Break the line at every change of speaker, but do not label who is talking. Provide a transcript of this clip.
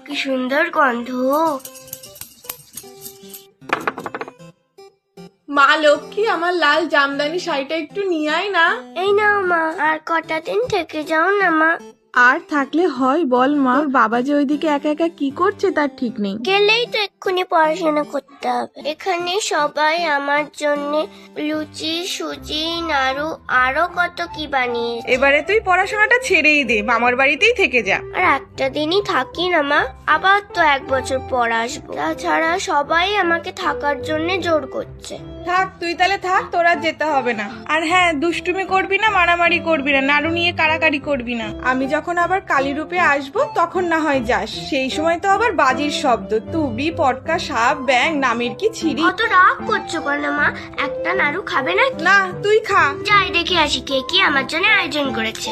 কি সুন্দর গন্ধ।
মা লক্ষ্মী, আমার লাল জামদানি শাড়িটা একটু নিয়ে আয় না।
এই নাও মা, আর কটা দিন থেকে যাও না মা।
আর থাকলে হয় বল মা, তোর বাবা যে ওইদিকে একা একা কি করছে তার ঠিক নেই।
গেলেই তো এক্ষুনি পড়াশোনা করতে হবে। এখানে সবাই আমার জন্য লুচি, সুজি, নাড়ু আরো কত কি বানিয়েছে।
এবারে তুই পড়াশোনাটা ছেড়েই দে, মামার বাড়িতেই থেকে যা।
আর একটা দিনই থাকি না মা, আবার তো 1 বছর পর আসবো। তাছাড়া সবাই আমাকে থাকার জন্য জোর করছে।
থাক, তুই তাহলে থাক, তোর আর যেতে হবে না। আর হ্যাঁ, দুষ্টুমি করবি না, মারামারি করবি না, নাড়ু নিয়ে কাড়াকাড়ি করবি না। আমি যখন আবার কালী রূপে আসবো তখন না হয় যাস, সেই সময় তো আবার বাজির শব্দ, তুবি, পটকা, সাপ, ব্যাং, নামের কি ছিরি।
অত রাগ করছো কেন মা? একটা নাড়ু খাবে না?
না, তুই খা।
যাই দেখে আসি কে কি আমার জন্য আয়োজন করেছে।